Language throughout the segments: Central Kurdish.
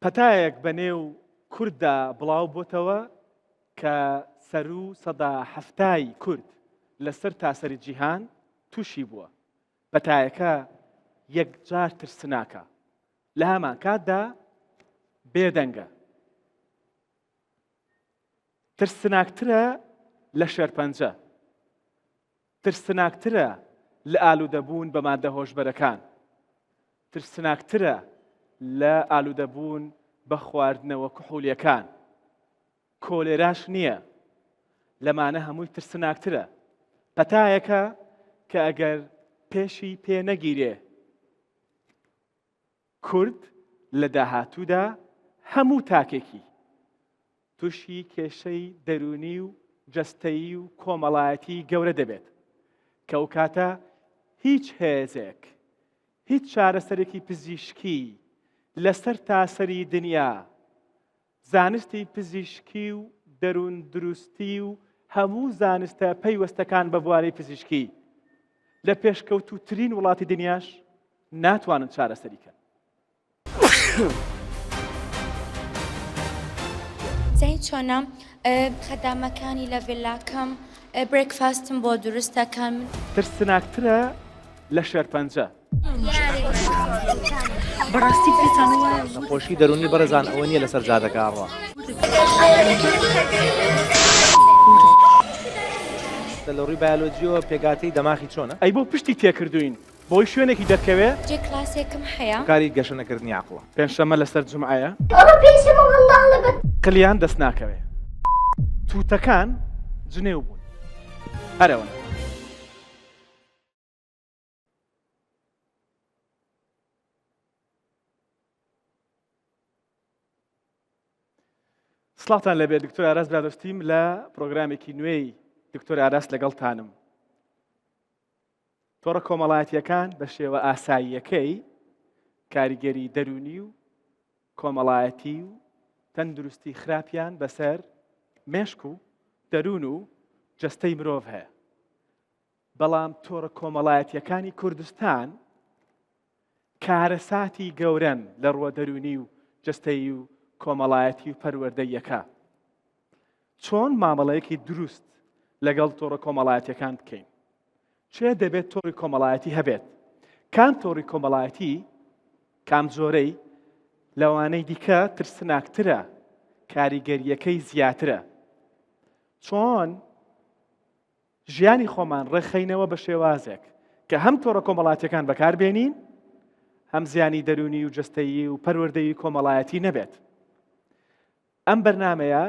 پەتایەک بەنێو کورددا بڵاو بۆتەوە کە سەر و سەدا هەفتای کورد لەسەر تاسەری جیهان تووشی بووە. پەتایەکە یەکجار ترسناکە، لە هەمان کاتدا بێدەنگە. ترسناکترە لە شێرپەنجە، ترسناکترە لە ئالوودەبوون بە مادە هۆشبەرەکان، ترسناکترە لە ئالوودەبوون بە خواردنەوە کحولیەکان. کۆلێراش نییە، لەمانە هەمووی ترسناکترە. پەتایەکە کە ئەگەر پێشی پێ نەگیرێ کورد لە داهاتوودا هەموو تاکێکی تووشی کێشەی دەرونی و جەستەیی و کۆمەڵایەتی گەورە دەبێت کە ئەو کاتە هیچ هێزێک، هیچ چارەسەرێکی پزیشکی لەسەر تاسەری دنیا، زانستی پزیشکی و دەروون دروستی و هەموو زانستە پەیوەستەکان بە بوارەی پزیشکی لە پێشکەوتووترین وڵاتی دنیاش ناتوانن چارەسەریکەن. زەی چۆنە خەدامەکانی لە ڤیلاکەم برێکفاستم بۆ دروست دەکەن. ترسناکترە لە شێرپەنجە. بەڕاستی پێتان وایە نەخۆشی دەرونی بەرەزان ئەوە نییە لەسەر جادەکەڕە. لە ڕووی بایۆلۆجیەوە پێگاتەی دەماخی چۆنە؟ ئەی بۆ پشتی تێکردوین بۆی شوێنێکی دەرکەوێ؟ جێ کلاسێکم هەیە. کاری گەشەنەکردنی عەقڵە. پێنجشەممە لەسەر جومعەیە پێشمە هەڵداڵە بە قلیان دەست ناکەوێ. تووتەکان جنێو بوون. هەرەوەن. سڵاتان لەبێ دکتۆر ئاراس برادۆستیم لە پرۆگرامێکی نوێی دکتۆر ئاراس لەگەڵتانم. تۆڕە کۆمەڵایەتیەکان بە شێوە ئاساییەکەی کاریگەری دەرونی و کۆمەڵایەتی و تەندروستی خراپیان بەسەر مێشک و دەروون و جەستەی مرۆڤ هەیە. بەڵام تۆڕە کۆمەڵایەتیەکانی کوردستان کارەساتی گەورەن لە ڕووە دەرونی و جەستەی و کۆمەڵایەتی و پەروەردەیەکە. چۆن مامەڵەیەکی دروست لەگەڵ تۆڕە کۆمەڵایەتیەکان بکەین؟ چێ دەبێت تۆڕی کۆمەڵایەتی هەبێت؟ کام تۆڕی کۆمەڵایەتی کام جۆرەی لەوانەی دیکە ترسناکترە، کاریگەریەکەی زیاترە؟ چۆن ژیانی خۆمان ڕێخەینەوە بە شێوازێک کە هەم تۆڕە کۆمەڵایەتیەکان بەکاربێنین، هەم زیانی دەرونی و جەستەیی و پەروەردەیی کۆمەڵایەتی نەبێت. ئەم بەرنامەیە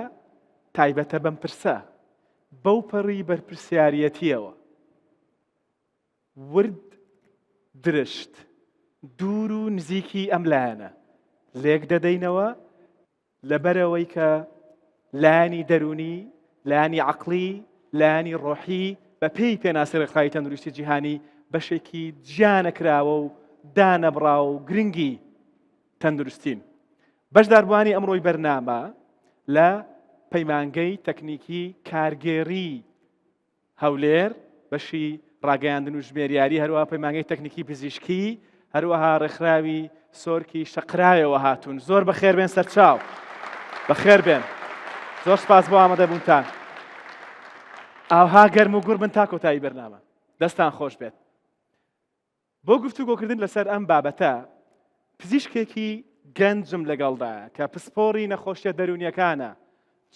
تایبەتە بەم پرسە، بەو پەڕی بەرپرسیارەتیەوە. ورد درشت دوور و نزیکی ئەم لایەنە لێک دەدەینەوە لەبەرەوەی کە لایانی دەرونی، لایانی عەقڵی، لایانی ڕۆحی بە پێی پێناسەی ڕێکخراوی تەندروستی جیهانی بەشێکی جیانەکراوە و دانەبڕاو و گرنگی تەندروستین. بەشداربووانی ئەمڕۆی بەرنامە لە پەیمانگەی تەکنیکی کارگێڕی هەولێر، بەشی ڕاگەیاندن و ژمێریاری، هەروەها پەیمانگەی تەکنیکی پزیشکی، هەروەها ڕێکخراوی سۆرکی شەقرایەوە هاتوون. زۆر بەخێر بێن سەرچاو، بەخێر بێن. زۆر سپاس بۆ ئامادەبوونتان. ئاوها گەرم و گوڕ بن تا کۆتایی بەرنامە. دەستان خۆش بێت. بۆ گفتوگۆکردن لەسەر ئەم بابەتە پزیشکێکی گەنجم لەگەڵدایە کە پسپۆڕی نەخۆشیە دەرونیەکانە،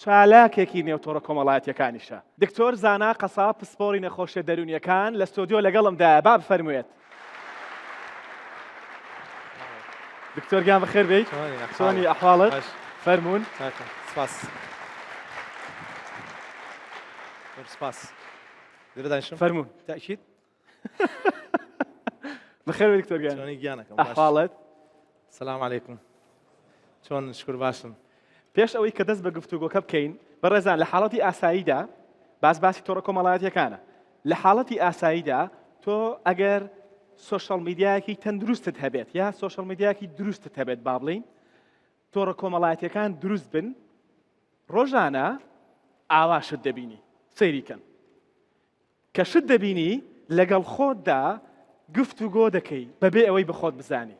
چالاکێکی نێوتۆڕە کۆمەڵایەتیەکانیشە. دکتۆر زانا قەساب پسپۆڕی نەخۆشیە دەرونیەکان لە ستۆدیۆ لەگەڵمدایە. با بفەرموویێت. دکتۆر گیان بەخێر بیت. چۆنی ئەحواڵت؟ فەرموون. سپاس. سپاس. لێرە دانیشتم. فەرموون. تاکید. بەخێر بێت دکتۆر گیان. چۆنی گیانەکەم؟ ئەحواڵت؟ سەلام عەلەیکوم. چۆن؟ شکر باشم. پێش ئەوەی کە دەست بە گفتوگۆکە بکەین، بەڕێزان لە حاڵەتی ئاساییدا باسی تۆڕە کۆمەڵایەتیەکانە. لە حاڵەتی ئاساییدا تۆ ئەگەر سۆشەڵ میدیایەکی تەندروستت هەبێت یا سۆشەڵ میدیایەکی دروستت هەبێت با بڵین، تۆڕە کۆمەڵایەتیەکان دروست بن، ڕۆژانە ئاوا شت دەبینی. سەیریکەن. کە شت دەبینی لەگەڵ خۆتدا گفتوگۆ دەکەی بەبێ ئەوەی بە خۆت بزانی.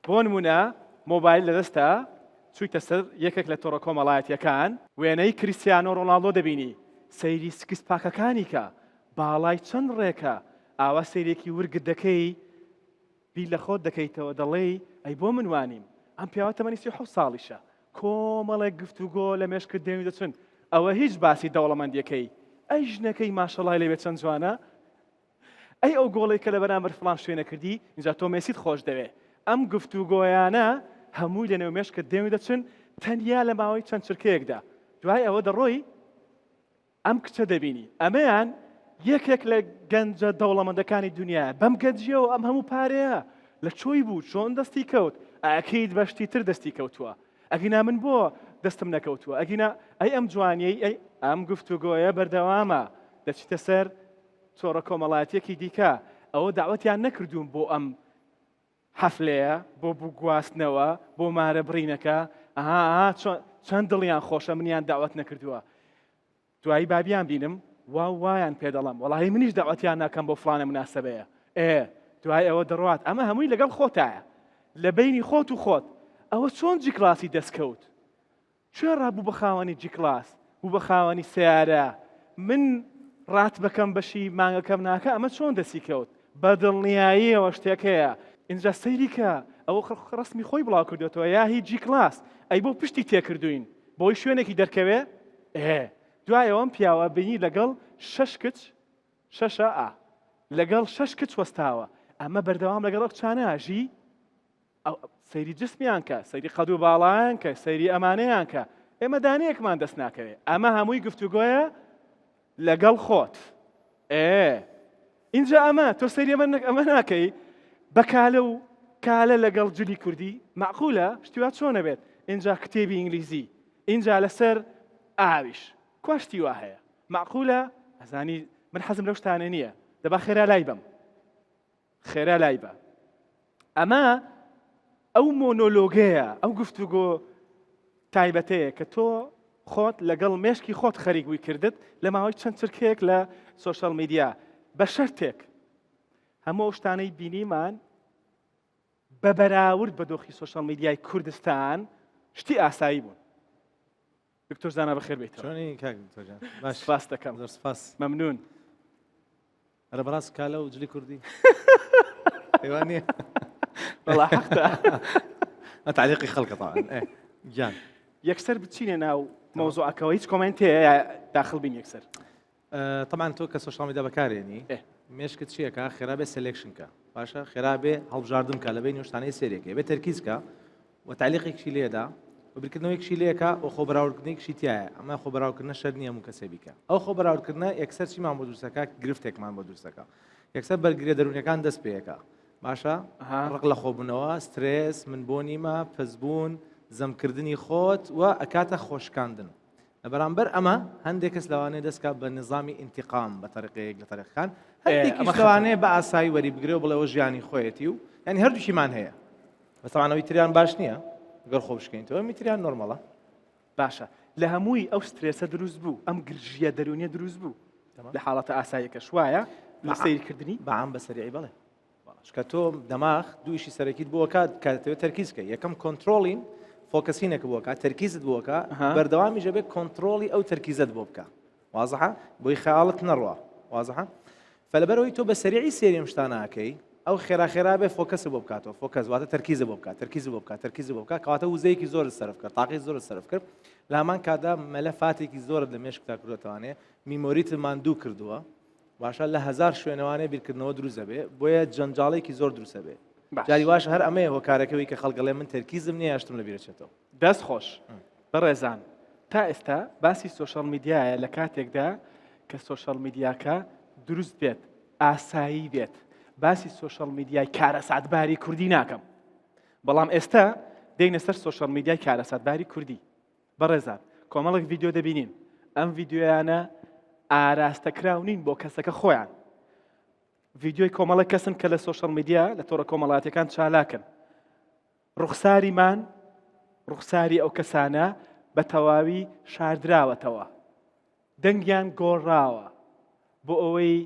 بۆ نمونە مۆبایل لەدەستە چوویتە سەر یەکێک لە تۆڕە کۆمەڵایەتیەکان وێنەی کریستیانۆ ڕۆناڵدۆ دەبینی سەیری سکس پاکەکانی کە باڵای چەند ڕێکە ئاوا سەیرێکی ورگت دەکەی بیر لە خۆت دەکەیتەوە دەڵێ ئەی بۆ من وانیم ئەم پیاوە تەمەنی 37 ساڵیشە کۆمەڵێک گفتوگۆ لە مێشکت دێوی دەچن ئەوە هیچ باسی دەوڵەمەندیەکەی ئەی ژنەکەی ماشەڵای لەوێت چەند جوانە ئەی ئەو گۆڵی کە لە بەرامبەر فڵان شوێنە کردی اینجا تۆ مێسیت خۆش دەوێ ئەم گفتوگۆیانە هەمووی لە نێو مێشکت دێوی دەچن تەنیا لە ماوەی چەند چرکەیەکدا دوای ئەوە دەڕۆی ئەم کچە دەبینی ئەمەیان یەکێک لە گەنجە دەوڵەمەندەکانی دنیا بەم گەنجیەوە ئەم هەموو پارەیە لە چۆی بوو چۆن دەستی کەوت ئەکەیت بەشتی تر دەستی کەوتووە ئەگینا من بۆ دەستم نەکەوتووە ئەگینا ئەی ئەم جوانیەی ئەی ئەم گفتوگۆیە بەردەوامە دەچیتە سەر چۆڕە کۆمەڵایەتیەکی دیکە ئەوە داوەتیان نەکردوون بۆ ئەم حەفلەیە بۆ بگواستنەوە بۆ مارە بڕینەکە ئاها چەند دڵیان خۆشە منیان داوەت نەکردووە دوایی بابیان بینم وایان پێ دەڵم وەڵاهی منیش داوەتیان ناکەم بۆ فڵانە مناسبەیە دوای ئەوە دەڕوات ئەمە هەمووی لەگەڵ خۆتایە لە بینی خۆت و خۆت ئەوە چۆن جی کلاسی دەستکەوت چۆن ڕابوو بە خاوەنی جی کلاس بوو بە خاوەنی سیارە من ڕات بەکەم بەشی مانگەکەم ناکە ئەمە چۆن دەستی کەوت بە دڵنیاییەوە شتێکەیە اینجا سەیریکە ئەوە ڕسمی خۆی بڵاو کردوێتەوە یا هیچ جی کلاس ئەی بۆ پشتی تێکردوین بۆی شوێنێکی دەرکەوێ دوایەوەم پیاوە بینی لەگەڵ 6 کچ شەشە لەگەڵ 6 کچ وەستاوە ئەمە بەردەوام لەگەڵ قچانەژی سەیری جسمیان کە سەیری قەد و باڵایان کە سەیری ئەمانەیان کە ئێمە دانەیەکمان دەست ناکەوێت ئەمە هەمووی گفتوگۆیە لەگەڵ خۆت اینجا ئەمە تۆ سەیری ئەمە ناکەی بەکالە و کالە لەگەڵ جلی کوردی معقولە شتیوا چۆنە بێت اینجا کتێبی ئینگلیزی اینجا لەسەر ئاویش کواشتی وا هەیە معقولە ئەزانی من حەزم لەو شتانە نییە دەبا خێرا لای بم خێرا لای بە ئەمە ئەو مۆنۆلۆگەیە ئەو گفتوگۆ تایبەتەیە کە تۆ خۆت لەگەڵ مێشکی خۆت خەریکبووی کردت لە ماوەی چەند چرکێک لە سۆشەڵ میدیا بە شەرتێک هەموو شتانەی بینیمان بە بەراورد بە دۆخی سۆشەڵ میدیای کوردستان شتی ئاسایی بوون دکتۆر زانا بەخێر بێتەوە چۆنی کاک دکتۆرجان باش سپاس دەکەم زۆر سپاس مەمنون ئەرە بەڕاست کالە و جلی کوردی حیوان نییە وەڵا حەقتە تعلیقی خەڵکە طبعا جان یەکسەر بچینە ناو مۆزوعەکەەوە هیچ کۆمنتەیە داخل بین یەکسەر طبعا تۆ کە سۆشیال میدیا بەکارێنی مێشکت چیەکە خێرا بێ سێلێکشنکە باشە خێرا بێ هەڵبژاردن کە لە بینی شتانەی سێرێکە بێ تەرکیزکە و تعلیقێکشی لێدا و بیرکردنەوەیەکشی لێکە و خۆ بەراوردکردنێکشی تایە ئەمە خۆ بەراوردکردنە شەر نییە و کەسێ بیکە ئەو خۆ بەراوردکردنە یەکسەر چیمان بۆ دروستەکە گرفتێکمان بۆ دروستەکە یەکسەر بەرگریە دەرونیەکان دەست پێیەکە باشە ڕق لە خۆبوونەوە سترێس من بۆ نیمە پەسبوون زەمکردنی خۆت و ئەکاتە خۆشکاندن لە بەرامبەر ئەمە هەندێک کەس لەوانەیە دەستکە بە نظامی ئینتیقام بە تەریقەیەک لە تەریقەکان هەندێکیش لەوانەیە بە ئاسایی وەریبگرێ و بڵێەوە ژیانی خۆیەتی و یعنی هەردووکیمان هەیە بەتەوانەوەی تریان باش نییە گەر خۆ بشکەینەوە میتریان نۆرمەڵە باشە لە هەمووی ئەو سترێسە دروست بوو ئەم گرژیە دەرونیە دروست بوو لە حاڵەتە ئاساییەکە شوایە لە سیرکردنی بەعام بەسەریعی بڵێ کە تۆ دەماغ دوویشی سەرەکیت بووە کاتەوێت تەرکیزکە یەکەم کۆنتترۆلین فۆکەسینێکە بووەکە تەرکیزت بووەکە بەردەوامی ژەبێ کۆنتترۆلی ئەو تەرکیزت بۆ بکە وازەحە بۆی خەیاڵت نەڕوە وازەحە فلەبەرەوەی تۆ بە سەریعی سێریم شتاناکەی ئەو خێرا بێ فۆکەس بۆ بکاتەوە فۆکەس واتە تەرکیزە بۆ بکات تەرکیز بۆ بکات تەرکیز بۆ بکات کەواتە وزەیەکی زۆر سەرف کرد تاقی زۆر سەرف کرد لە هەمان کادا مەلەفاتێکی زۆرت لە مێشکتا کردوێتوانێ میمۆریت ماندوو کردووە باشە لە 1000 شوێنەوانێ بیرکردنەوە دروستە بێ بۆیە جەنجاڵێکی زۆر دروستە بێ جاری واش هەر ئەمەیە هۆکارەکەوەی کە خەڵگەڵێ من تەرکیزم نییە هەشتم لە بیرەچێتەوە دەست خۆش بەڕێزان تا ئێستا باسی سۆشەڵ میدیایە لە کاتێکدا کە سۆشەڵ میدیاکە دروست بێت ئاسایی بێت باسی سۆشەڵ میدیای کارەساتباری کوردی ناکەم بەڵام ئێستا دێنە سەر سۆشەڵ میدیای کارەساتباری کوردی بەڕێزان کۆمەڵێک ڤیدیۆ دەبینین ئەم ڤیدیۆیانە ئاراستەکراو نین بۆ کەسەکە خۆیان ڤیدیۆی کۆمەڵێک کەسن کە لە سۆشەڵ میدیا لە تۆڕە کۆمەڵاتیەکان چالاکن ڕوخساریمان ڕوخساری ئەو کەسانە بە تەواوی شاردراوەتەوە دەنگیان گۆڕاوە بۆ ئەوەی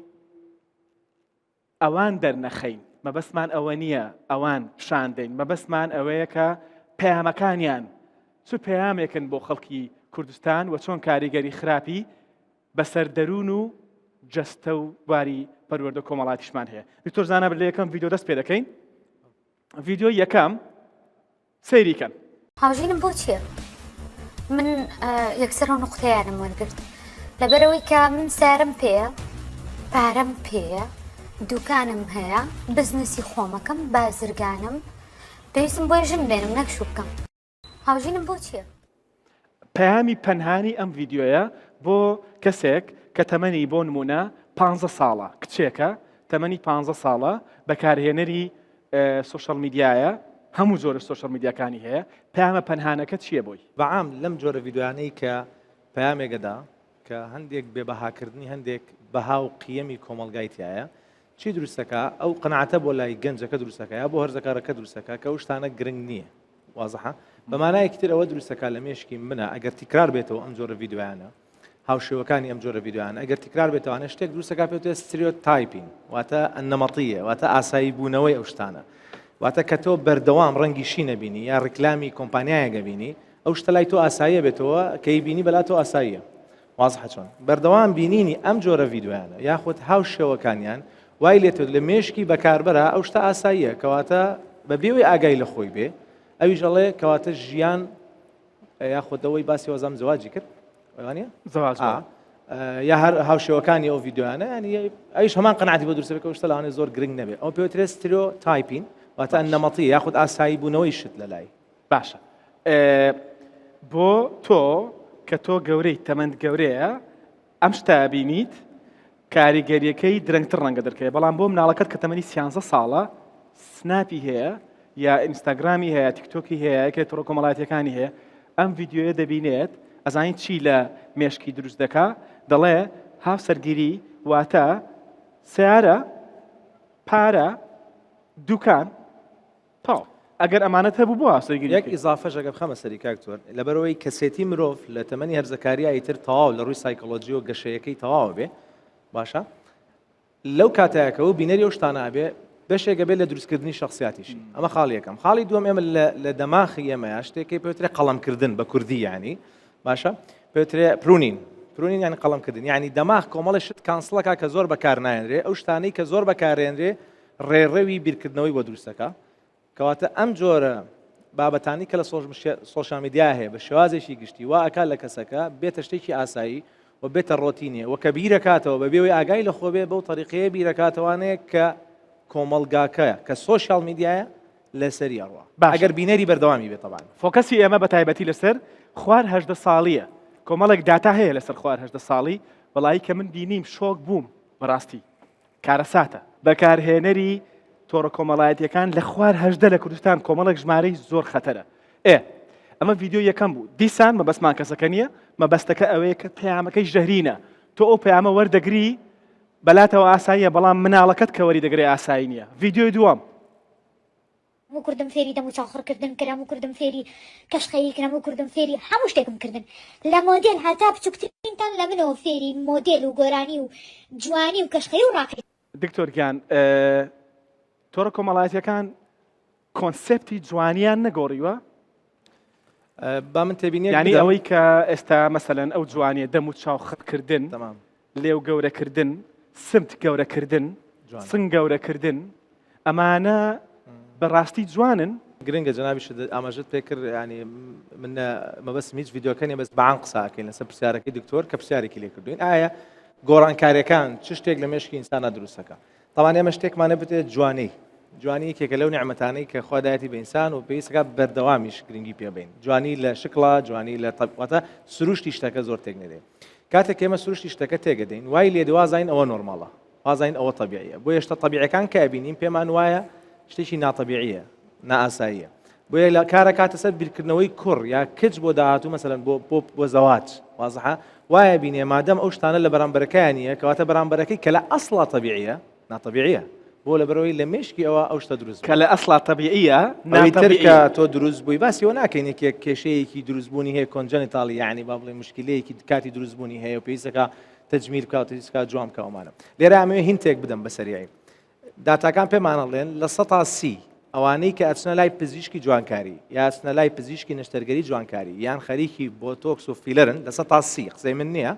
ئەوان دەرنەخەین مەبەستمان ئەوە نییە ئەوان شاندەین مەبەستمان ئەوەیە کە پەیامەکانیان چ پەیامێکن بۆ خەڵکی کوردستان و چۆن کاریگەری خراپی بەسەر دەروون و جەستە و باری پەروەردە کۆمەڵاتیشمان هەیە. دکتۆر زانابر لە یەکەم ڤیدیۆ دەست پێ دەکەین. ڤیدیۆ یەکەم سەیریکەن. هاوژینم بۆ چییە؟ من یەکسەر و نقطەیانم وەرگرت لەبەرەوەی کە من سارم پێیە، پارەم پێیە، دوکانم هەیە، بزنسی خۆمەکەم، بازرگانم، پێویستم بۆی ژن بێنم نەکشو بکەم. هاوژینم بۆ چییە؟ پەیامی پەنهانی ئەم ڤیدیۆیە بۆ کەسێک کە تەمەنی بۆ نمونە 15 ساڵە، کچێکە تەمەنی 15 ساڵە، بەکارهێنەری سوشەڵ میدیایە، هەموو جۆرە سوشەڵ میدیاکانی هەیە. پەیامە پەنهانەکە چییە بۆی؟ بەعام لەم جۆرە ڤیدیۆیانەی کە پەیامێکەدا کە هەندێک بێبەهاکردنی هەندێک بەها و قیەمی کۆمەلگایتیایە چی دروستەکە؟ ئەو قەنەعەتە بۆ لای گەنجەکە دروستەکە یا بۆ هەرزەکارەکە دروستەکە کە ئەو شتانە گرنگ نییە. وازەحە؟ بەمانایەکی تر ئەوە دروستەکە لە مێشکی منە ئەگەر تیکرار بێتەوە ئەم جۆرە ڤیدیۆیانە، هاوشێوەکانی ئەم جۆرە ڤیدیۆیانە ئەگەر تیکرار بێتەوەوانە شتێک دروستەکە پێوتێت ستریۆتایپین، واتە ئەنەمەتیە، واتە ئاسایی بوونەوەی ئەو شتانە، واتە کە تۆ بەردەوام ڕەنگی شی نەبینی یا ڕیکلامی کۆمپانیایەکە بینی، ئەو شتە لای تۆ ئاساییە بێتەوە کەی بینی بەلا تۆ ئاساییە. وازحە چۆن بەردەوام بینینی ئەم جۆرە ڤیدیۆیانە یاخود هاوشێوەکانیان وای لێتە لە مێشکی بەکاربەرە ئەو شتە ئاساییە کەواتە بەبێوەی ئاگای لە خۆی بێ ئەویش ئەڵێ کەواتە ژیان یاخودەوەی باسی وەزام زەواجی کرد وانە زەواج یا هەر هاوشێوەکانی ئەو ڤیدیۆیانە ینی ئەویش هەمان قەنعاتی بۆ دروستەکە ئەو شتە لەوانەیە زۆر گرنگ نەبێت. ئەو پێوترێت ستریۆتایپین، واتە نەمەتی یاخود ئاسایی بوونەوەی شت لە لای. باشە. بۆ تۆ کە تۆ گەورەی تەمەند گەورەیە ئەم شتە بینیت کاریگەریەکەی درەنگتر ڕەنگە دەرکەوێت، بەڵام بۆ مناڵەکەت کە تەمەنی 13 ساڵە سناپی هەیە یا ئینستاگرامی هەیە، تیکتۆکی هەیە، یەکێک تۆڕە کۆمەڵایەتیەکانی هەیە، ئەم ڤیدیۆیە دەبینێت ئەزانین چی لە مێشکی دروست دەکا، دەڵێ هاوسەرگیری واتە سیارە، پارە، دوکان، تاو. ئەگەر ئەمانەت هەبوو بۆ هاوسەرگیری یەک ئیزافەش ئەگەر بخەمە سەری کاکتۆر لەبەرەوەی کەسێتی مرۆڤ لە تەمەنی هەرزەکاریایی تر تەواو لە ڕووی سایکۆلۆجی و گەشەیەکەی تەواوە بێ باشە لەو کاتایەکەەوە بینەری ئەو شتانە بێ بەشێکە بێت لە دروستکردنی شخصیاتیشی. ئەمە خاڵی یەکەم. خاڵی دووەم ئێمە لە دەماخی ئێمەیە شتێکی پێوترێ قەڵەمکردن بە کوردی یعنی باشە پێوترێ پرونین یعنی قەڵەمکردن، یعنی دەماغ کۆمەڵی شت کانسڵەکە کە زۆر بەکارنایەنرێ، ئەو شتانەی کە زۆر بەکارێنرێ ڕێڕەوی بیرکردنەوەی بۆ دروستەکە. کەواتە ئەم جۆرە بابەتانی کە لە سۆشیال میدیا هەیە بە شێوازێکی گشتی وا ئەکا لە کەسەکە بێتە شتێکی ئاسایی و بێتە ڕۆتینێ و کە بیرەکاتەوە بەبێەوەی ئاگای لە خۆبێ بەو تەریقەیە بیرەکاتەوانەیە کە کۆمەڵگاکەیە کە سۆشیال میدیایە لەسەری ئەڕوا ئەگەر بینەری بەردەوامی بێت تەبان. فۆکەسی ئێمە بە تایبەتی لەسەر خوار 18 ساڵیە. کۆمەڵێک داتا هەیە لەسەر خوار 18 ساڵی، وەڵایی کە من بینیم شۆک بووم بەڕاستی کارەساتە. بەکارهێنەری تۆڕە کۆمەڵایەتیەکان لە خوار 18 لە کوردستان کۆمەڵێک ژمارەی زۆر خەتەرە. ئەمە ڤیدیۆ یەکەم بوو. دیسان مەبەستمان کەسەکە نییە، مەبەستەکە ئەوەیە کە پەیامەکەی ژەهرینە. تۆ ئەو پەیامە وەردەگری بەلاتەوە ئاساییە، بەڵام مناڵەکەت کە وەری دەگرێ ئاسایی نییە. ڤیدیۆی دووەم. هەموو کوردم فێری دەم و چاخڕکردن کرد، هەموو کوردم فێری کەشخەیی کرد، هەموو کوردم فێری هەموو شتێکم کردن. لە مۆدێل هەتا بچووکترینتان لە منەوە فێری مۆدێل و گۆرانی و جوانی و کەشخەی و ڕاکردن. دکتۆرگیان تۆڕە کۆمەڵایەتیەکان کۆنسێپتی جوانیان نەگۆڕیوە؟ با من تێبینێ یعنی ئەوەی کە ئێستا مەسەلەن ئەو جوانیە دەم و چاو خەتکردن، لێو گەورەکردن، سمت گەورەکردن، سنگ گەورەکردن، ئەمانە بەڕاستی جوانن. گرنگە جنابی ئاماژت پێ کرد ینی من مەبەستم هیچ ڤیدیۆکەنی بەس بەعام قساکەین لەسەر پرسیارەکەی دکتۆر کە پرسیارێکی لێ کردوین ئایا گۆڕانکاریەکان چ شتێک لە مێشکی ئینسانە دروستەکە. طبعا ئێمە شتێکمانە بێت جوانی یەکێکە لەو نیعمەتانەی کە خوا دایەتی بە ئینسان و پێویستەکە بەردەوامیش گرنگی پێبین. جوانی لە شکڵە، جوانی لە واتە سروشتی شتەکە زۆر تێک نەدێ. کاتێک ئێمە سروشتی شتەکە تێگەدەین وای لێ دوازین ئەوە نۆرماڵە، وازین ئەوە طبیعیە. بۆ هێشتا طبیعیەکان کە بینیم پێمان وایە شتێکی ناتەبیعیە، نائاساییە. بۆیە لە کارە کاتە سەر بیرکردنەوەی کوڕ یا کچ بۆ داهاتوو مەسەلەن بۆ زەواج وازحە وایە بینێ مادەم ئەو شتانە لە بەرامبەرەکەیانە کەواتە بەرامبەرەکەی کە لە ئەسڵا طبیعیە ناتەبیعیە بۆ لەبەرەوەی لە مێشکی ئەوە ئەو شتە دروست کە لە ئەسڵا طبیعیە ناتەبیعیە تۆ دروست بووی باسیەوە ناکەین یەکێک کێشەیەکی دروستبوونی هەیە کۆنجەنیتاڵی یعنی با بڵێ مشکلەیەکی کاتی دروستبوونی هەیە و پێویستەکە تەجمیل بکات و پێویستەکە جوان بکەوەمانە. لێرە ئەمەوێ هینتێک بدەم بەسەریایی داتاکان پێمانەڵێن لە 100 تا 30 ئەوانەی کە ئەچنە لای پزیشکی جوانکاری یا ئەچنە لای پزیشکی نەشتەرگەری جوانکاری یان خەریکی بۆتۆکس و فیلەرن لە 130 قسەی من نییە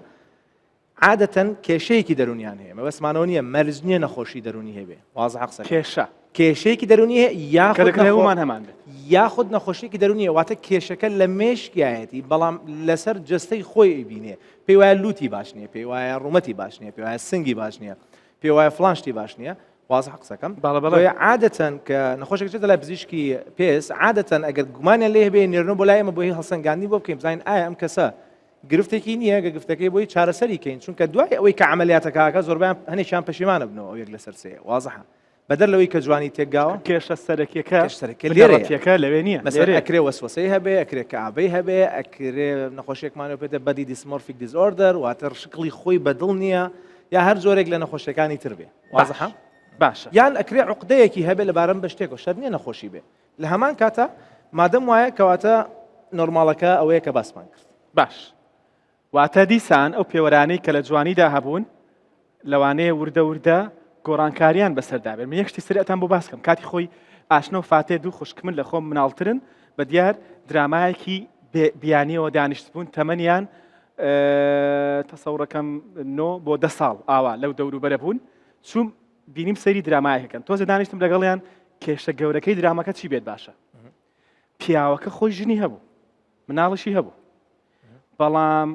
عادەتەن کێشەیەکی دەرونیان هەیە مەبەستمانەوە نییە مەرج نییە نەخۆشی دەرونی هەبێ واضح قسە کێشە کێشەیەکی دەرونی هەیە هەمان هەمان بێت یاخود نەخۆشیێکی دەرونیە واتە کێشەکە لە مێشکایەتی بەڵام لەسەر جستەی خۆی ئەبینێ پێی وایە لوتی باش نییە پێی وایە ڕوومەتی باش نییە پێی وایە سنگی باش نییە پێی وایە فلانشتی باش نییە واضح قسەکەم بەڵێ عادەتەن کە نەخۆشێک لای پزیشکی پێس عادەتەن ئەگەر گومانیان لێ هەبێ نێرنەوە بۆ لای ئێمە بۆی هەڵسەنگاندنی بۆ بکەین بزانین ئایا ئەم کەسە گرفتێکی نییە گە گفتەکەی بۆی چارەسەری کەین چونکە دوای ئەوەی کە عملیاتەکەکە زۆربیان هەنێکیان پەشیمانە بنەوە ئەو یەک لەسەر سێ واضحە بەدەر لەوەی کە جوانی تێکگاوە کێشە سەرەکیەکە لێرەکە لەوێ نییە مەسەرە ئەکرێ وەسوسەی هەبێ ئەکرێ کەعبەی هەبێ ئەکرێ نەخۆشیێکمانەوە پێێتە بەدی دیسمۆرفیک دیزۆردەر واتە شکڵی خۆی بەدڵ نییە یا هەر جۆرێک لە نەخۆشیەکانی تر بێ واضحە باشە یان ئەکرێ عقدەیەکی هەبێ لەبارەم بە شتێک و شەر نییە نەخۆشی بێ لە هەمان کاتە مادەم وایە کەواتە نۆرماڵەکە ئەوەیە کە باسمان کرد باش واتە دیسان ئەو پێوەرانەی کە لە جوانیدا هەبوون لەوانەیە وردە وردە گۆڕانکاریان بەسەردابێت من یەکشتی سرەتان بۆ باسکەم کاتی خۆی ئاشنە و فاتێ دوو خوشکمن لە خۆم مناڵترن بە دیار درامایەکی بیانیەوە دانیشتبوون تەمەنیان تەسەوڕەکەم 9 بۆ 10 ساڵ ئاوا لەو دەوروبەرە بوون چوم بینیم سەیری درامایەکەن تۆزە دانیشتم لەگەڵیان کێشە گەورەکەی درامەکە چی بێت باشە پیاوەکە خۆی ژنی هەبوو مناڵشی هەبوو بەڵام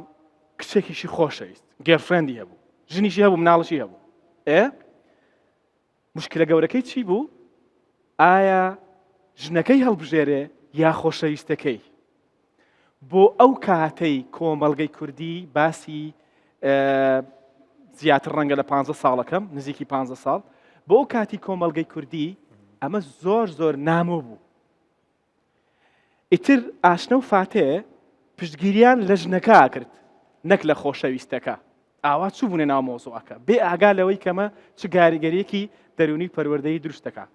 کچێکیشی خۆشەویست گێرفرێندی هەبوو ژنیشی هەبوو مناڵشی هەبوو مشکلە گەورەکەی چی بوو ئایا ژنەکەی هەڵبژێرێ یا خۆشەویستەکەی بۆ ئەو کاتەی کۆمەڵگەی کوردی باسی زیاتر ڕەنگە لە 15 ساڵەکەم نزیکی 15 ساڵ بۆ ئەو کاتی کۆمەڵگەی کوردی ئەمە زۆر نامۆ بوو ئیتر ئاشنە و فاتێ پشتگیریان لە ژنەکە کرد نەک لە خۆشەویستەکە ئاوا چوو بوونێ ناو مۆزوعەکە بێ ئاگا لەوەی کەمە چ کاریگەریەکی دەرونی پەروەردەیی دروستەکە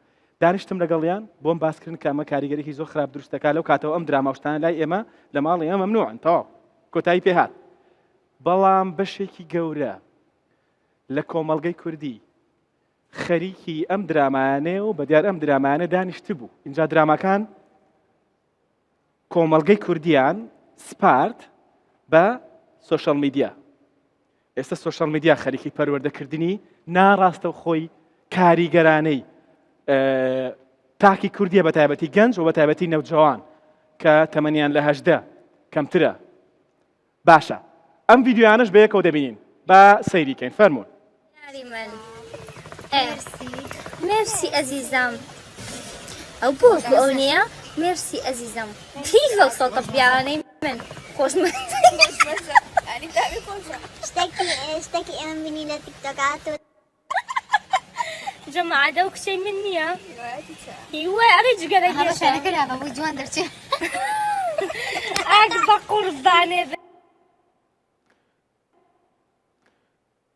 دانیشتم لەگەڵیان بۆم باسکردن کە ئەمە کاریگەریەکی زۆر خراپ دروستەکە لەو کاتەوە ئەم دراماوشتانە لای ئێمە لە ماڵی ئێمە ممنوعن تەواو کۆتایی پێهات بەڵام بەشێکی گەورە لە کۆمەڵگەی کوردی خەریکی ئەم درامانێ و بەدیار ئەم درامانە دانیشت بوو اینجا درامەکان کۆمەڵگەی کوردیان سپارت بە سۆشەڵ میدیا ئێستا سۆشەڵ میدیا خەریکی پەروەردەکردنی ناڕاستە و خۆی کاریگەرانەی تاکی کوردیە بە تایبەتی گەنج و بە تایبەتی نەوجەوان کە تەمەنیان لە 18 کەمترە باشە ئەم ڤیدیۆیانەش بەیەکەوە دەبینین با سەیریکەین فەرموون مرسی عزیزم ئەو بۆ ئەو نییە مرسی عزیزم پیش لەو سەڵتە بیانەی من خۆشمە شتێکی ئێمە بینی لە تیکتۆکات جەماعەت ئەو کچەی من نییە هیوای ئەڕی جگەرە هەڵەشانەکە بە بۆی جوان دەرچێت ئاگ بە قوربانێ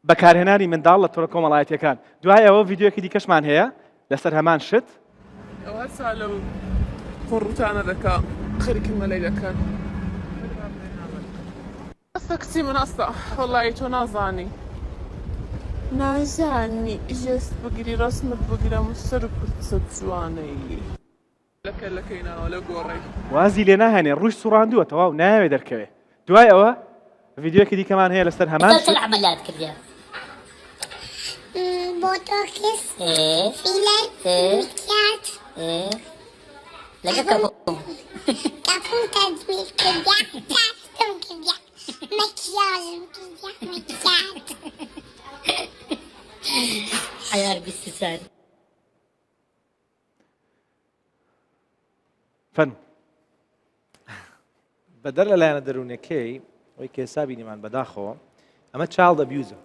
بەکارهێنانی منداڵ لە تۆڕە کۆمەڵایەتیەکان دوای ئەوە ڤیدیۆکی دیکەشمان هەیە لەسەر هەمان شت ئەوە سالم خۆڕوتانە دەکا خەریکی مەلەی دەکەن ئەستە کچی من ئەستا وەڵی تۆ نازانی نازانی ژێست بگیری ڕسمت بگیرم سەر کورچە جوانەی لەکەی ناوە لە گۆڕی وازی لێ ناهێنێ ڕووی سوڕاندووە تەواو ناوێ دەرکەوێ دوای ئەوە ڤیدیۆکی دیکەمان هەیە لەسەر هەمان شت عملیات کردیا بۆتۆکس فیلەر میکات لەگە کەپۆم کەپۆم تەجمیل کردیا تاستم کردیا مەکیاژم کردیا مەکیات عیار بیستی سار فەرموو بەدەر لەلایەنە دەروونەکەی ئەوەی کە ئێستا بینیمان بەداخەوە ئەمە چاڵد ئەبیوزە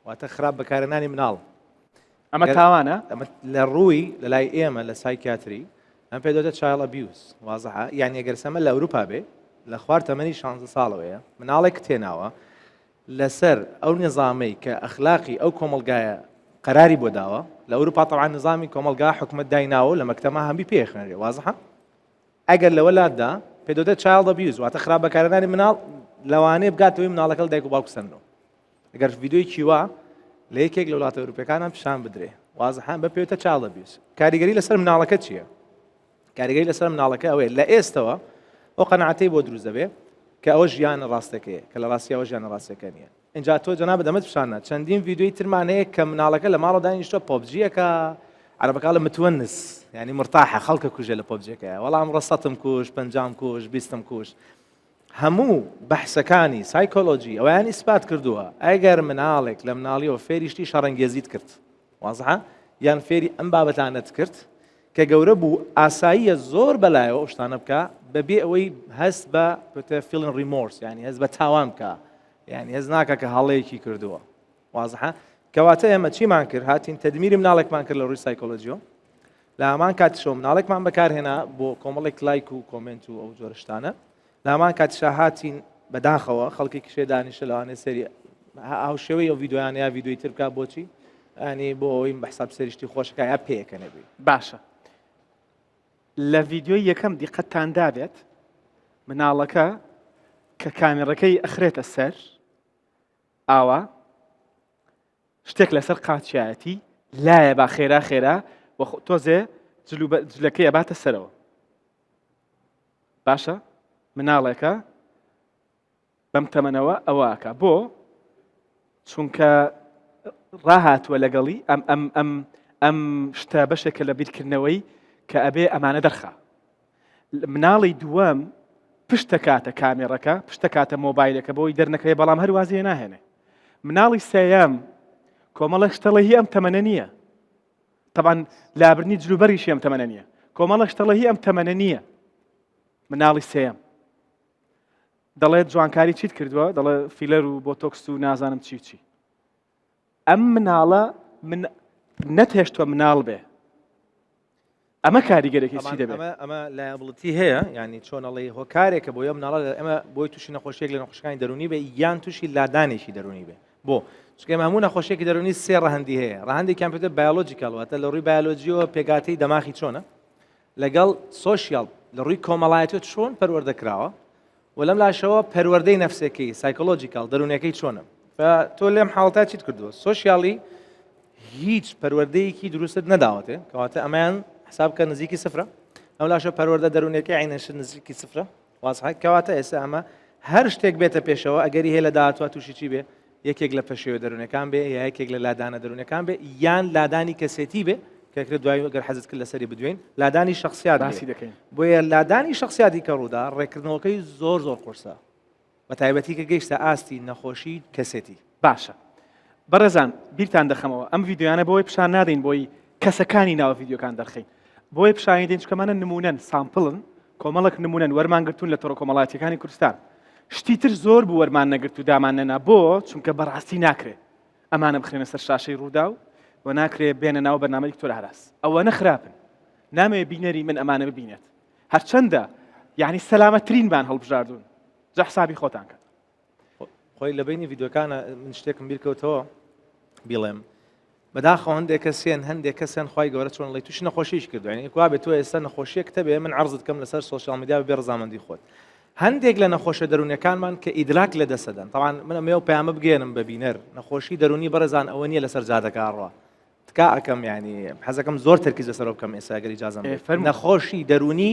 واتە خراپ بەکارهێنانی مناڵ ئەمە تاوانە ئەمە لە ڕووی لە لای ئێمە لە سایکیاتری ئەم پێ دەوتە چایڵ ئەبیوز وازەحە یعنی ئەگەر سەمە لە ئەوروپا بێ لە خوار تەمەنی 16 ساڵەوەیە مناڵێک تێناوە لەسەر ئەو نظامەی کە ئەخلاقی ئەو کۆمەلگایە قەراری بۆ داوە لە ئەوروپا تەواو نظامی کۆمەلگا حکومەت دایناوە لە مەکتەما هەمبی پێخێنرێ وازەحە ئەگەر لە وەلاتدا پێ دەوتە چایڵد ئەبیوز واتە خراپ بەکارهێنانی مناڵ لەوانەیە بگاتەوەی مناڵەکە لە دایک و باوک سەرنەوە ئەگەر ڤیدیۆیەکی وا لە یەکێک لە وڵاتە ئەوروپیەکانان پیشان بدرێ وازەحە بە پێوتە چایڵد ئەبیوز کاریگەری لەسەر مناڵەکە چییە کاریگەری لەسەر مناڵەکە ئەوەیە لە ئێستەوە ئەو قەنەعەتەی بۆ دروست دەبێت کە ئەوە ژیانە ڕاستەکەیە کە لە ڕاستی ئەوە ژیانە ڕاستەکە نییە. اینجا تۆ جەناب دەمەت پیشانە چەندین ڤیدیۆی ترمان هەیە کە مناڵەکە لە ماڵە دانیشتۆ پۆبجیەکە عەرەبەکە لە متوەنس یعنی مرتاحە خەڵکە کوژێ لە پۆبجیەکەیە وەڵام ڕەسەتم کوش پەنجام کوش بیستم کوش هەموو بەحسەکانی سایکۆلۆجی ئەویان ئیسپات کردووە ئەگەر مناڵێک لە مناڵیەوە فێریشتی شەڕەنگێزیت کرد وازحە یان فێری ئەم بابەتانت کرد کە گەورە بوو ئاساییە زۆر بەلایەوە شتانە بکە بەبێ ئەوەی هەست بە فیلن ریمۆرس ینی هەست بە تاوان بکە ینی هەز ناکە کە هەڵەیەکی کردووە وازحە کەواتە ئێمە چیمان کرد هاتین تەدمیری مناڵێکمان کرد لە ڕووی سایکۆلۆجیۆ لە هەمان کاتیشەوە مناڵێکمان بەکارهێنا بۆ کۆمەڵێک لایک و کۆمنت و ئەو جۆرە شتانە لە هەمان کاتیشا هاتین بەداخەوە خەڵکی کشێ دانیشە لەوانێ سەری هاوشێوەی ئەو ڤیدۆیان یا ڤیدۆی تر بکات بۆچی ئەنی بۆ ئەوی بەحساب سەریشتی خۆشەکە یا پێیەکە نەبێت باشە لە ڤیدۆی یەکەم دیقەتتان دابێت مناڵەکە کە کامێرەکەی ئەخرێتە سەر ئاوا شتێک لەسەر قاچایەتی لایە با خێرا خێرا تۆزێ جلەکەی ئەباتە سەرەوە باشە مناڵێکە بەم تەمەنەوە ئەوواکە بۆ چونکە ڕاهاتووە لەگەڵی ئەم شتە بەشێکە لە بیرکردنەوەی کە ئەبێ ئەمانە دەرخا مناڵی دووەم پشتە کاتە کامێرەکە پشتە کاتە مۆبایلەکە بۆی دەرنەکەی بەڵام هەروازیە ناهێنێ مناڵی سێیەم کۆمەڵە شتەڵە هی ئەم تەمەنە نییە طبعاً لابرنی جلوبەریشی ئەم تەمەنە نییە کۆمەڵە شتەڵە هی ئەم تەمەنە نییە مناڵی سێیەم دەڵێت جوانکاری چیت کردووە دەڵێ فیلەر و بۆتۆکس و نازانم چی ئەم مناڵە من نەتهێشتووە مناڵ بێ ئەمە کاریگەرێکی چی دەبێت ئەمە لایبڵەتی هەیە ینی چۆنەڵی هۆکارێکە بۆ ئەم مناڵە ئەمە بۆی تووشی نەخۆشیێک لە نەخۆشیەکانی دەرونی بێ یان تووشی لادانێکی دەرونی بێ بۆ چکە هەموو نەخۆشیێکی دەرونی سێ ڕەهەندی هەیە ڕەهەندی کامپیوتەر بایۆلۆجیکالواتە لە ڕووی بایۆلۆجیەوە پێگاتەی دەماغی چۆنە لەگەڵ سۆشیال لە ڕووی کۆمەڵایەتیەوە چۆن پەروەردەکراوە و لەم لاشەوە پەروەردەی نەفسەکەی سایکۆلۆجیکال دەرونیەکەی چۆنە تۆ لێم حاڵتا چیت کردووە سۆشیالی هیچ پەروەردەیەکی دروستت نەداوەتێ کەواتە ئەمایان حساب کە نزیکی سفرە ئەو لاشە پەروەردە دەرونیەکەی عینەش نزیکی سفرە واسحە کەواتە ئێستا ئەمە هەر شتێک بێتە پێشەوە ئەگەری هەیە لە داهاتوە تووشی چی بێ یەکێک لە پەشێوە دەرونەکان بێ یا یەکێک لە لادانە دەرونەکان بێ یان لادانی کەسێتی بێ کەکرێت دوای گەر حەزت کرد لەسەری بدوێن لادانی شخصیات باسی دەکەین بۆیە لادانی شخصیاتی کە ڕوودا ڕێکردنەوەکەی زۆر قورسە بە تایبەتی کە گەیشتە ئاستی نەخۆشی کەسێتی باشە بەڕێزان بیرتان دەخەمەوە ئەم ڤیدیۆیانە بۆی پیشان نادەین بۆی کەسەکانی ناوە ڤیدیۆکان دەرخین بۆی پیشانی دێن چکەمانە نمونەن سامپڵن کۆمەڵک نمونەن وەرمانگرتوون لە تۆڕە کۆمەڵاتیەکانی کوردستان شتی تر زۆر بوو وەرمان نەگرت و دامان نەنا بۆ چونکە بەڕاستی ناکرێت ئەمانە بخرێنە سەر شاشەی ڕوودا و ناکرێت بێنە ناو بەرنامەی تۆر هەراس ئەوە نەخراپن نامەوێت بینەری من ئەمانە ببینێت هەرچەندە یعنی سەلامەترینمان هەڵبژاردوون جا حسابی خۆتان کە خۆی لە بینی ڤیدیۆکانە من شتێکم بیرکەوتەوە بیڵێم بەداخەوە هەندێک کەسێن هەندێک کەسێن خی گەورە چۆن لەی تووشی نەخۆشیش کردو ینی وا بێت تۆ ئێستا نەخۆشیەک کتەبێ من عرضت کەم لەسەر سوۆشیال میدیا بێ ڕزامەندی خۆت هەندێک لە نەخۆشە دەرونەکانمان کە ئیدراک لە دەسەدەن طبعاً من ئەمێ و پەیامە بگێنم بە بینەر نەخۆشی دەرونی بەرەزان ئەوە نییە لەسەر جادەکە ڕوا تکا ئەەکەم ینی حەزەکەم زۆر تەرکیز لەسەر بکەم ئێستا ئەگەر ئیجازەم نەخۆشی دەرونی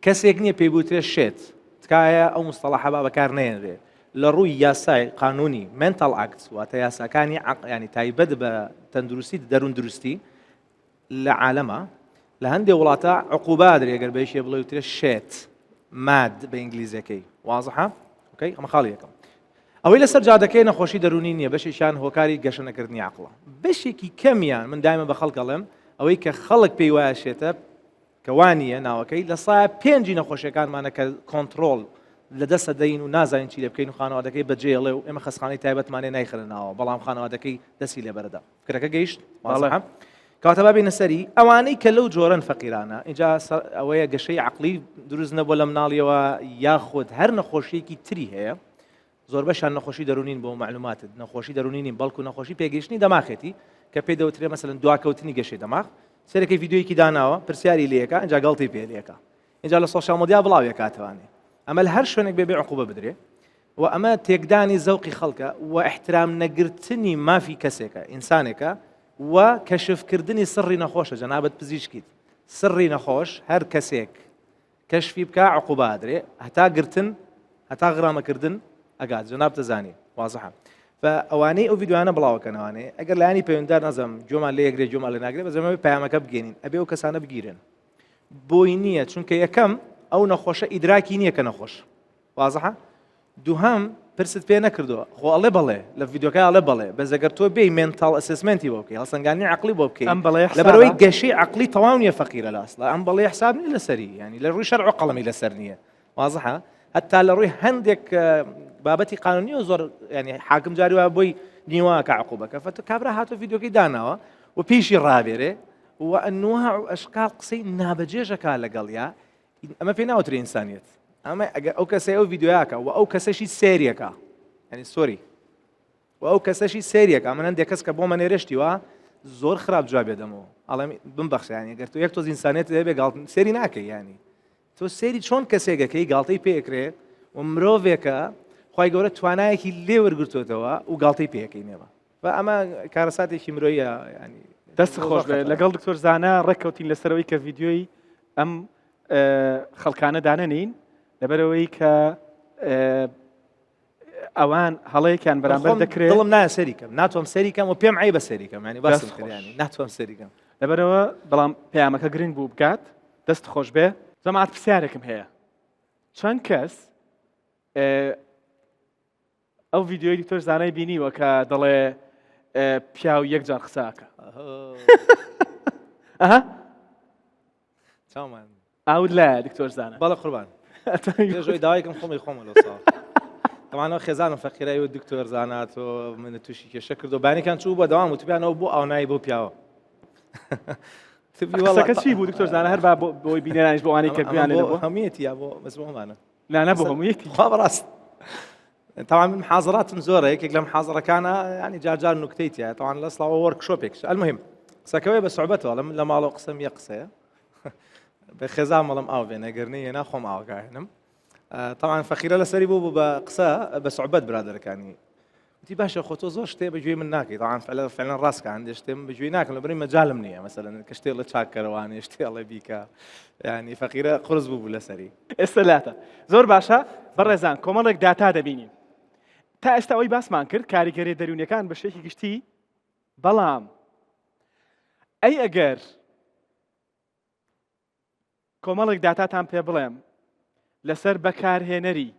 کەسێک نییە پێی بوترێ شێت تکایە ئەو مستەڵەحە با بەکار نێنرێ لە ڕووی یاسای قانونی منتال ئاکت واتە یاساکانی ینی تایبەت بە تەندروستی دەرون دروستی لە عالەمە لە هەندێک وڵاتە عقوبا درێ ئەگەر بەیشێ بڵێ وترێ شێت ماد بە ئینگلیزیەکەی وازحە ئۆکەی ئەمە خاڵی یەکەم ئەوەی لەسەر جادەکەی نەخۆشی دەرونی نییە بەشێکیان هۆکاری گەشەنەکردنی عەقڵە بەشێکی کەمیان من دایمە بە خەڵک ئەڵێم ئەوەی کە خەڵک پێی وایە شێتە کە وانییە ناوەکەی لە سایە پێنجی نەخۆشیەکانمانە کە کۆنتڕۆڵ لە دەستە دەین و نازانین چی لێ بکەین و خانەوادەکەی بەجێڵێ و ئێمە خەسخانەی تایبەتمانێ نایخرنەوە بەڵام خانەوادەکەی دەستی لێبەردا فکرەکە گەیشت کاتە بابێنە سەری ئەوانەی کە لەو جۆرەن فەقیرانە اینجا ئەوەیە گەشەی عەقلی دروست نەبووە لە مناڵیەوە یاخود هەر نەخۆشیەکی تری هەیە زۆر بەشان نەخۆشی دەرونین بۆ معلوماتت نەخۆشی دەرونین بەڵکو نەخۆشی پێگەشتنی دەماخێتی کە پێی دەوترێ مەسەلەن دواکەوتنی گەشەی دەماغ سەرەکەی ڤیدیۆیەکی داناوە پرسیاری لێەکە اینجا گەڵتی پێ لێەکە اینجا لە سۆشیال میدیا بڵاوێ کاتوانێ ئەمە لە هەر شوێنێک بێ عقوبە بدرێ و ئەمە تێکدانی زەوقی خەڵکە و احترام نەگرتنی مافی کەسێکە ئینسانێکە و کەشفکردنی سڕی نەخۆشە جەنابەت پزیشکیت سڕی نەخۆش هەر کەسێک کەشفی بکە عقوبە درێ هەتا گرتن هەتا غرامەکردن ئەگات جەناب دەزانی وازەحە ئەوانەی ئەو ڤیددیوانە بڵاوەکەنەوانێ ئەگەر لایانی پەیوەنددار نەزەم جۆمان لێ یەکرێ جۆمان لێ ناگرێت بەزەمەوەی پەیامەکە بگەێنین ئەبێ ئەو کەسانە بگیرن بۆی نییە چونکە یەکەم ئەو نەخۆشە ئیدراکی نییە کە نەخۆش وازەحە دووهەم پرست پێ نەکردووە خۆ ئەڵێ بەڵێ لە ڤیددیۆکە ئەڵێ بەڵێ بەزەگەر تۆ بێی مێنتاڵ ئەسسمنتی بۆ بکەی هەڵسەنگانی عقلی بۆ بکەی ئەم بەڵێ لەبەرەوەی گەشەی عقلی تەواو نییە فەقیرە لە ئەسڵا ئەم بەڵێ حساب نیە لەسەری ینی لە ڕووی شەرع و قەڵەمی لەسەر نییە وازەحە هەتا لە ڕووی هەندێک بابەتی قانونی و زۆر ینی حاکم جاری وایە بۆی نیواکە عقوبەکە فەتە کابرا هاتۆ ڤیددیۆکەی داناوە و پێیشی ڕابێرێ و ئەنواع و ئەشکال قسەی نابەجێژەکە لەگەڵیا ئەمە پێی ناوترێ ئینسانیەت ئەمە ئەگەر ئەو کەسەی ئەو ڤیددیۆیاکە و ئەو کەسەشی سێریەکە ینی سۆری و ئەو کەسەشی سێریەکە ئەمە هەندێک کەس کە بۆ منێرشتی وە زۆر خراپ جواب بێدەمەوە ئەڵێ بمبەخشیانی ئەگەر تۆ یەک تۆ ئینسانیەت دەبێ گاڵ سێری ناکەی ینی تۆ سێری چۆن کەسێکەکەی گاڵتەی پێکرێت و مرۆڤێکە خی گەورە توانایەکی لێ وەرگرتوێتەوە و گاڵتەی پێەکەی نێوە و ئەمە کارەساتێکی مرۆیە ینی دەست خۆش بێ لەگەڵ دکتۆر زانە ڕێککەوتین لەسەرەوەی کە ڤیددیۆی ئەم خەڵکانە دانەنین لەبەرەوەی کە ئەوان هەڵەیەکیان بەرامبەر دەکرێت دڵم نایە سەریکەم ناتوانم سەریکەم و پێم عیبە سەریکەم ینی باسم کردیانی ناتوانم سەریکەم لەبەرەوە بەڵام پەیامەکە گرنگ بوو بکات دەست خۆش بێ زەمات پرسیارێکم هەیە چەند کەس ئەو ڤیددیۆی دکتۆر زانای بینیوە کە دەڵێ پیاو یەک جار قساکە ئەها چاومان ئاود لایە دکتۆر زانە بەڵە قوربان پێشۆی داوایکم خۆمی خۆمە لە ساڵ تەمانەوە خێزانم فەقیرایی و دکتۆر زانات و منە تووشی کێشە کرد و بانێکان چوو بە دەوام وتیانەوە بۆ ئاونایی بۆ پیاوە قسەکە چی بوو دکتۆر زانە هەر بۆی بینێرانیش بۆ وانەی کردویانێ بۆ هەموویەتی یا بۆ بەس بۆمانە لا بۆ هەموویەتی خوا بەڕاست طبعا من محاضراتم زۆرە یەکێک لە محاضرەکانە ینی جار نوکتەی تایە طبعا لە سڵاوە وەرکشۆپێک المهم قسەکەوەی بە سوعبەتەوە لە ماڵەوە قسەم یە قسەیە بە خێزان مەڵم ئاو بێ نەگەرنی هێنا خۆم ئاوگاهێنم طبعا فەقیرە لەسەری بوو بە قسە بە سوعبەت برادەرەکانی وتی باشە خۆ تۆ زۆر شتێ بەگوێی من ناکەی طبعا فعلا ڕاستکە هەندێک شتێم بەگوێی ناکەم لەبەرەوەی مەجالم نییە مەسەلەن کە شتێک لە چاکەرەوانێ شتێڵێ بیکە ینی فەقیرە قرس بوو لەسەری ئێستا لاتە زۆر باشە بەڕێزان کۆمەڵێک داتا دەبینین تا ئێستا ئەوەی باسمان کرد کاریگەری دەرونیەکان بە شێکی گشتی بەڵام ئەی ئەگەر کۆمەڵێک داتاتان پێ بڵێم لەسەر بەکارهێنەری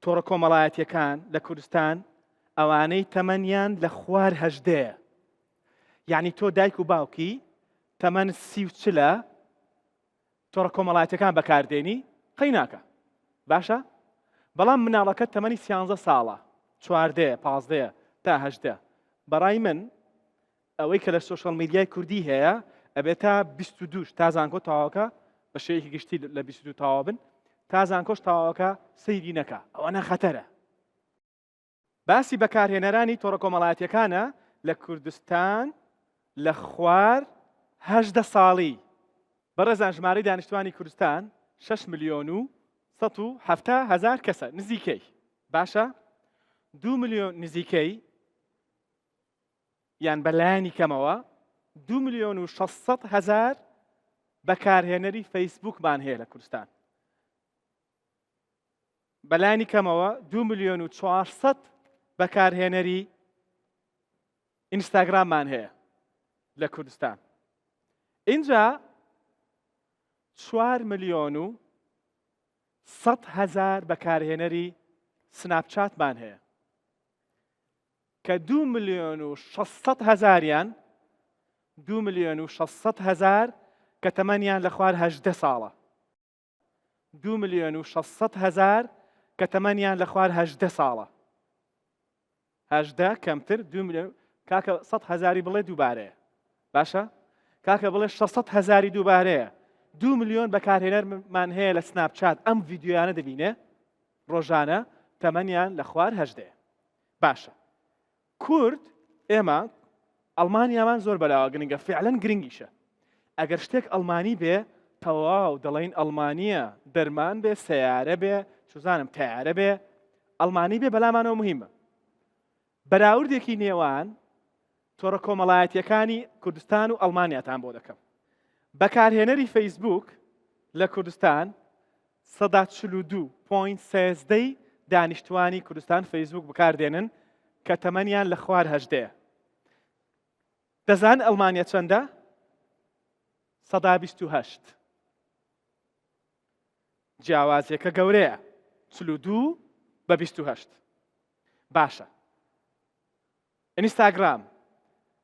تۆڕە کۆمەڵایەتیەکان لە کوردستان ئەوانەی تەمەنیان لە خوار هەژدەیە یعنی تۆ دایک و باوکی تەمەن 30 تۆڕە کۆمەڵایەتیەکان بەکاردێنی قەی ناکە باشە بەڵام مناڵەکە تەمەنی 13 ساڵە 14 15 تا 18 بەڕای من ئەوەی کە لە سۆشەڵ میدیای کوردی هەیە ئەبێت تا 22 تا زانکۆ تاواکە بە شێوەیەکی گشتی لە 22 تاوا بن تا زانکۆش تاواکە سەیری نەکە ئەوەنە خەتەرە باسی بەکارهێنەرانی تۆڕە کۆمەڵایەتیەکانە لە کوردستان لە خوار 18 ساڵی بەڕێزان ژمارەی دانیشتوانی کوردستان 6 ملیۆن و 170,000 کەسە نزیکەی باشە 2 ملیۆن نزیکەی یان بەلایانی کەمەوە 2 ملیۆن و 600,000 بەکارهێنەری فەیسبوکمان هەیە لە کوردستان بەلایانی کەمەوە 2 ملیۆن و 400 بەکارهێنەری ئینستاگراممان هەیە لە کوردستان اینجا 4 ملیۆن و 100,000 بەکارهێنەری سناپچاتمان هەیە کە 2 ملیۆن و 600,000یان 2 ملیۆن و 600,000 کە تەمەنیان لە خوار 18 ساڵە 2 ملیۆن و 600,000 کە تەمەنیان لە خوار 18 ساڵە 18 کەمتر 2 ملیۆن کاکە 100,000 بڵێ دووبارەیە باشە کاکە بڵێ 600,000 دووبارەیە 2 ملیۆن بەکارهێنەرمان هەیە لە سناپچات ئەم ڤیددیۆیانە دەبینێ ڕۆژانە تەمەنیان لە خوار 18 باشە کورد ئێمە ئەڵمانیامان زۆر بەلاوە گرنگە فعلەن گرنگیشە ئەگەر شتێک ئەڵمانی بێ تەواو دەڵێن ئەڵمانیە دەرمان بێ سەیارە بێ چوزانم تەیارە بێ ئەڵمانی بێ بەلامانەوە مهمە بەراوردێکی نێوان تۆڕە کۆمەڵایەتیەکانی کوردستان و ئەڵمانیاتان بۆ دەکەم بەکارهێنەری فەیسبوک لە کوردستان 142.13 دانیشتوانی کوردستان فەیسبوک بەکاردێنن کە تەمەنیان لە خوار 18. دەزان ئەڵمانیا چەندە؟ 128. جیاوازیەکە گەورەیە 42 بە 28. باشە. ئینستاگرام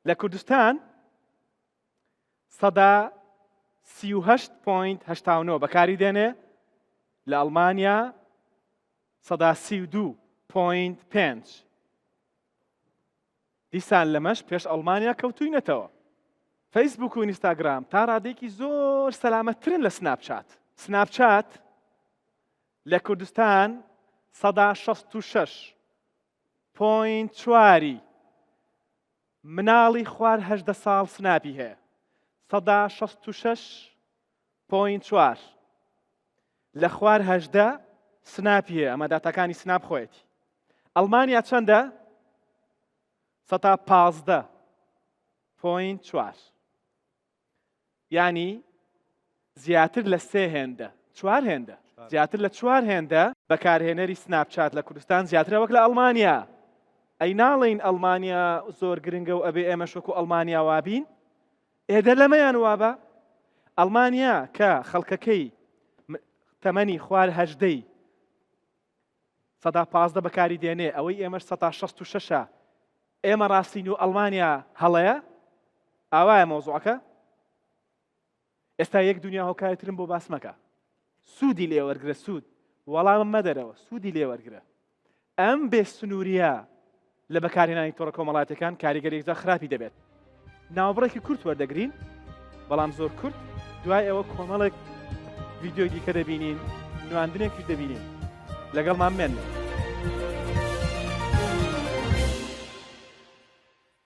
لە کوردستان 138.89 بەکاری دێنێ، لە ئەڵمانیا 132.5. دیسان لەمەش پێش ئەڵمانیا کەوتوینەتەوە. فەیسبوک و ئینستاگرام تا ڕادێکی زۆر سەلامەتترن لە سناپچات. سناپچات لە کوردستان 166.4 مناڵی خوار 18 ساڵ سناپی هەیە. 166.4 لە خوار 18 سناپی هەیە. ئەمە داتاکانی سناپ خۆیەتی. ئەڵمانیا چەندە؟ 115.4. یعنی زیاتر لە 3 هێندە، 4 هێندە. زیاتر لە 4 هێندە بەکارهێنەری سناپچات لە کوردستان زیاترە وەک لە ئەڵمانیا. ئەی ناڵێن ئەڵمانیا زۆر گرنگە و ئەبێ ئێمەش وەکو ئەڵمانیا وابین؟ ئێدە لەمەیان وابە. ئەڵمانیا کە خەڵکەکەی تەمەنی خوار 18 115 بەکاری دێنێ، ئەوەی ئێمەش 166. ئێمە ڕاستین و ئەڵمانیا هەڵەیە؟ ئاوایە مۆزوعەکە؟ ئێستا یەک دنیا هۆکارێترم بۆ باس مەکە. سوودی لێوەرگرە، سوود. وەڵامم مەدەرەوە، سوودی لێوەرگرە. ئەم بێ سنووریە لە بەکارهێنانی تۆڕە کۆمەڵاتەکان کاریگەریەکدا خراپی دەبێت. ناوەبڕێکی کورت وەردەگرین، بەڵام زۆر کورت، دوای ئەوە کۆمەڵێک ڤیدیۆی دیکە دەبینین، نواندنێکیش دەبینین. لەگەڵمان مێنن.